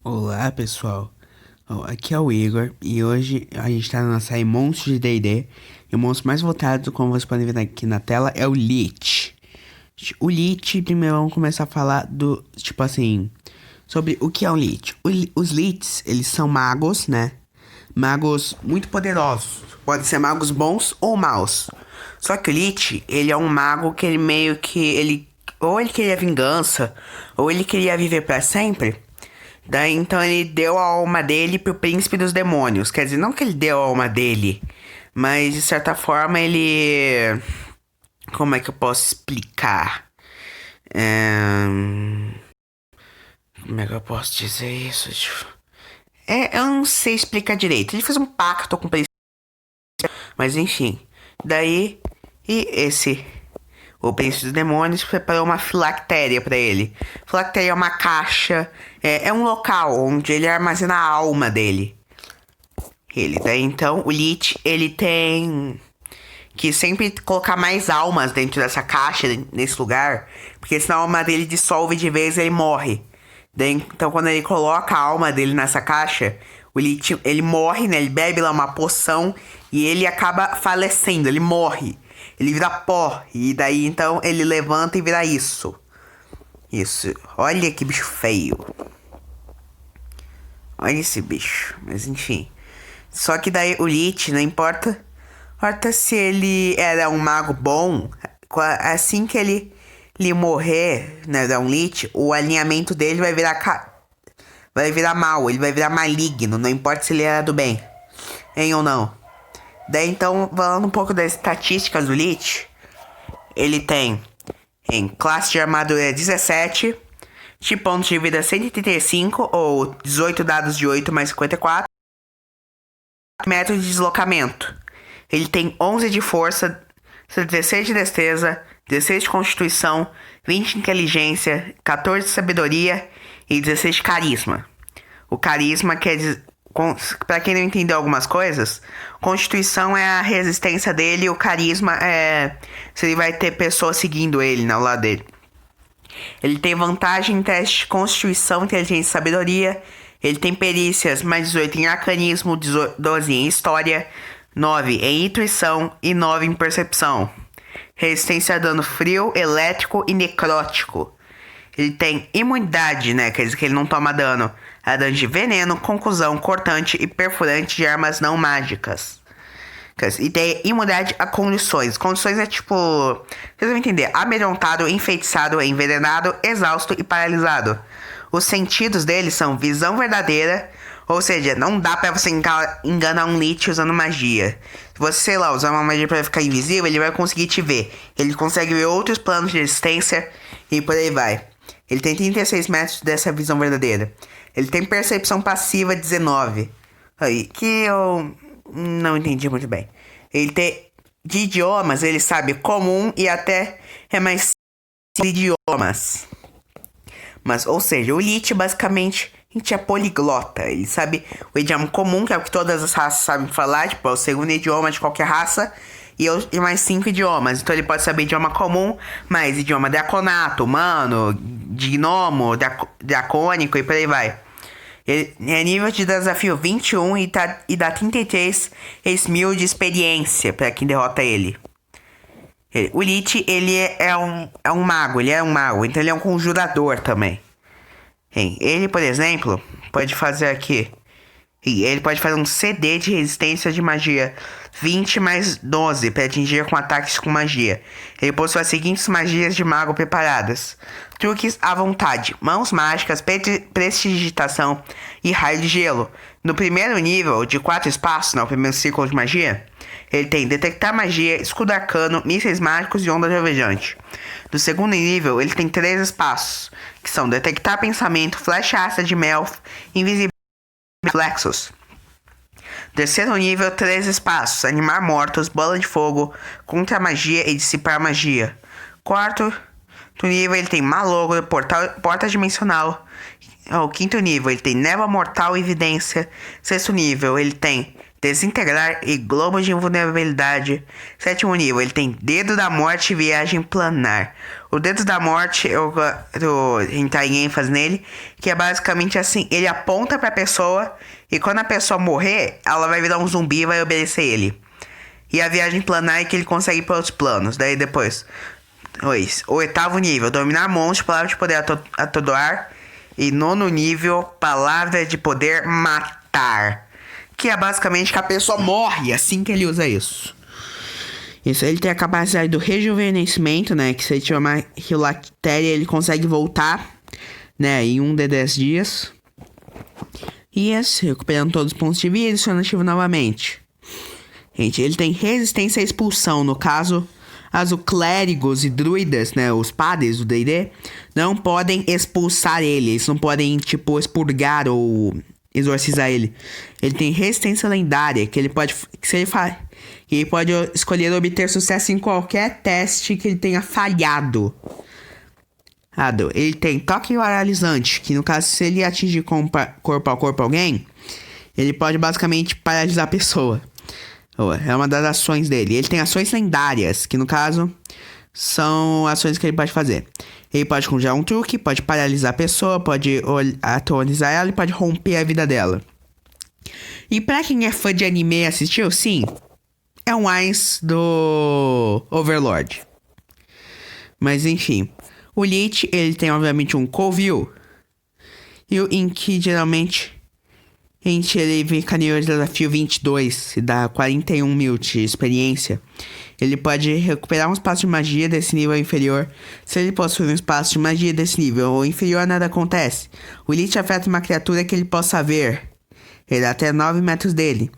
Olá pessoal, aqui é o Igor e hoje a gente tá na série Monstros de D&D e o monstro mais votado, como vocês podem ver aqui na tela, é o Lich. O Lich, primeiro vamos começar a falar sobre o que é um Lich. Os Lichs, eles são magos, né? Magos muito poderosos, podem ser magos bons ou maus. Só que o Lich, ele é um mago que ele meio que, ou ele queria vingança, ou ele queria viver pra sempre. Daí então ele deu a alma dele pro príncipe dos demônios. Quer dizer, não que ele deu a alma dele, mas de certa forma ele. Como é que eu posso explicar? Como é que eu posso dizer isso? Eu não sei explicar direito. Ele fez um pacto com o príncipe. Mas enfim. Daí. E esse. O príncipe dos demônios preparou uma filactéria pra ele. Filactéria é uma caixa. É um local onde ele armazena a alma dele. Daí então, o Lich, ele tem que sempre colocar mais almas dentro dessa caixa, nesse lugar. Porque senão a alma dele dissolve de vez e ele morre. Daí, então, quando ele coloca a alma dele nessa caixa, o Lich, ele morre, né? Ele bebe lá uma poção e ele acaba falecendo, ele morre. Ele vira pó. E daí, então, ele levanta e vira isso. Isso. Olha que bicho feio. Olha esse bicho. Mas, enfim. Só que daí o Lich, não importa se ele era um mago bom. Assim que ele morrer, né, da um Lich, o alinhamento dele vai virar mal. Ele vai virar maligno. Não importa se ele era do bem. Hein ou não. Daí então, falando um pouco das estatísticas do Lich, ele tem em classe de armadura 17, de pontos de vida 135, ou 18 dados de 8 mais 54, metros de deslocamento. Ele tem 11 de força, 16 de destreza, 16 de constituição, 20 de inteligência, 14 de sabedoria e 16 de carisma. O carisma quer dizer... Pra quem não entendeu algumas coisas, constituição é a resistência dele e o carisma é se ele vai ter pessoas seguindo ele, né, ao lado dele. Ele tem vantagem em teste de constituição, inteligência e sabedoria. Ele tem perícias mais 18 em arcanismo, 12 em história, 9 em intuição e 9 em percepção. Resistência a dano frio, elétrico e necrótico. Ele tem imunidade, né? Quer dizer que ele não toma dano a dano de veneno, concussão, cortante e perfurante de armas não mágicas. E tem imunidade a condições. Condições é tipo... Vocês vão entender. Amedrontado, enfeitiçado, envenenado, exausto e paralisado. Os sentidos dele são visão verdadeira. Ou seja, não dá pra você enganar um Lich usando magia. Se você, sei lá, usar uma magia pra ficar invisível, ele vai conseguir te ver. Ele consegue ver outros planos de existência e por aí vai. Ele tem 36 metros dessa visão verdadeira. Ele tem percepção passiva 19. Aí, que eu não entendi muito bem. Ele tem... De idiomas, ele sabe comum e até é mais idiomas. Mas, ou seja, o Lich basicamente a gente é poliglota. Ele sabe o idioma comum, que é o que todas as raças sabem falar. Tipo, é o segundo idioma de qualquer raça. E mais 5 idiomas. Então ele pode saber idioma comum, mais idioma draconato, humano, de gnomo, dracônico e por aí vai. Ele é nível de desafio 21 e dá 33 mil de experiência pra quem derrota ele. O Lich, ele é um mago, então ele é um conjurador também. Ele, por exemplo, pode fazer aqui. Ele pode fazer um CD de resistência de magia 20 mais 12 para atingir com ataques com magia. Ele possui as seguintes magias de mago preparadas: truques à vontade, mãos mágicas, prestidigitação e raio de gelo. No primeiro nível, de 4 espaços, no primeiro círculo de magia, ele tem detectar magia, escudo arcano, mísseis mágicos e onda alvejante. No segundo nível, ele tem 3 espaços, que são detectar pensamento, flecha ácida de Melf, invisibilidade e reflexos. Terceiro nível, 3 espaços, animar mortos, bola de fogo, contra magia e dissipar magia. Quarto nível, ele tem malogro, porta dimensional. O quinto nível, ele tem névoa mortal e evidência. Sexto nível, ele tem desintegrar e globo de invulnerabilidade. Sétimo nível, ele tem dedo da morte e viagem planar. O dedo da morte, eu quero entrar em ênfase nele, que é basicamente assim, ele aponta pra pessoa e quando a pessoa morrer, ela vai virar um zumbi e vai obedecer ele. E a viagem planar é que ele consegue ir para outros planos. Daí depois, o oitavo nível, dominar monstros, palavra de poder atordoar. E nono nível, palavra de poder matar. Que é basicamente que a pessoa morre assim que ele usa isso. Isso, ele tem a capacidade do rejuvenescimento, né? Que se ele tiver uma hilactéria, ele consegue voltar, né? Em 1 de 10 dias. E esse, recuperando todos os pontos de vida, ele se ativo novamente. Gente, ele tem resistência à expulsão. No caso, os clérigos e druidas, né? Os padres do D&D, não podem expulsar ele. Eles não podem, tipo, expurgar ou exorcizar ele. Ele tem resistência lendária, que ele pode... ele pode escolher obter sucesso em qualquer teste que ele tenha falhado. Ele tem toque paralisante, que no caso, se ele atingir corpo a corpo alguém, ele pode basicamente paralisar a pessoa. É uma das ações dele. Ele tem ações lendárias, que no caso são ações que ele pode fazer. Ele pode conjurar um truque, pode paralisar a pessoa, pode aterrorizar ela e pode romper a vida dela. E pra quem é fã de anime e assistiu, sim, é um Ainz do Overlord. Mas enfim, o Lich, ele tem obviamente um Covil, e o Inki geralmente... Gente, ele vem com nível de desafio 22 e dá 41 mil de experiência. Ele pode recuperar um espaço de magia desse nível inferior. Se ele possui um espaço de magia desse nível ou inferior, nada acontece. O Lich afeta uma criatura que ele possa ver. Ele dá até 9 metros dele.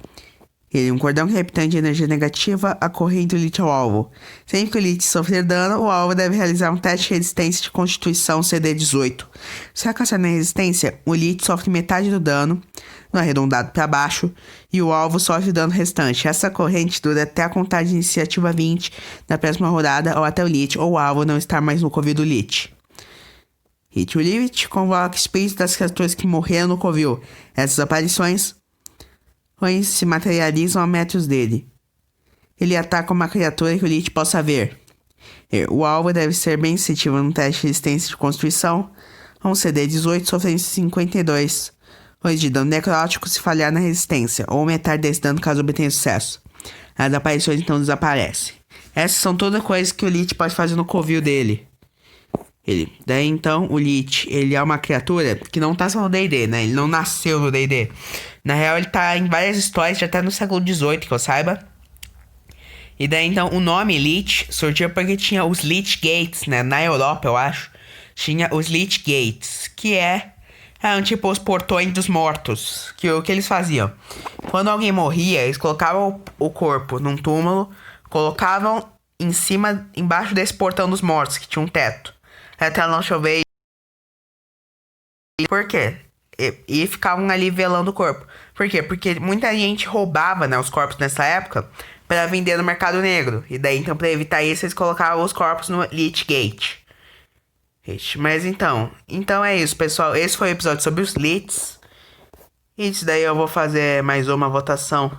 Ele é um cordão reptante de energia negativa, acorrendo o Lich ao alvo. Sempre que o Lich sofrer dano, o alvo deve realizar um teste de resistência de constituição CD 18. Se alcançar na resistência, o Lich sofre metade do dano, no arredondado para baixo, e o alvo sofre o dano restante. Essa corrente dura até a contagem de iniciativa 20 da próxima rodada, ou até o Lich ou o alvo não estar mais no covil do Lich. O Lich convoca espíritos das criaturas que morreram no covil. Essas aparições se materializam a metros dele. Ele ataca uma criatura que o Lich possa ver. O alvo deve ser bem sensitivo no teste de resistência de constituição, um CD 18 sofrendo 52 de dano necrótico se falhar na resistência, ou metade desse dano caso obtenha sucesso. As aparições então desaparecem. Essas são todas coisas que o Lich pode fazer no covil dele. Daí então o Lich, ele é uma criatura que não tá só no D&D, né? Ele não nasceu no D&D. Na real, ele tá em várias histórias, já até no século XVIII, que eu saiba. E daí então o nome Lich surgiu porque tinha os Lich Gates, né? Na Europa, eu acho. Tinha os Lich Gates, que eram tipo os portões dos mortos. Que o que eles faziam? Quando alguém morria, eles colocavam o corpo num túmulo, colocavam embaixo desse portão dos mortos, que tinha um teto. Até não chover. Por quê? E ficavam ali velando o corpo. Por quê? Porque muita gente roubava, né, os corpos nessa época para vender no mercado negro. E daí, então, para evitar isso, eles colocavam os corpos no Lich Gate. Mas então é isso, pessoal. Esse foi o episódio sobre os Lichs. E isso daí eu vou fazer mais uma votação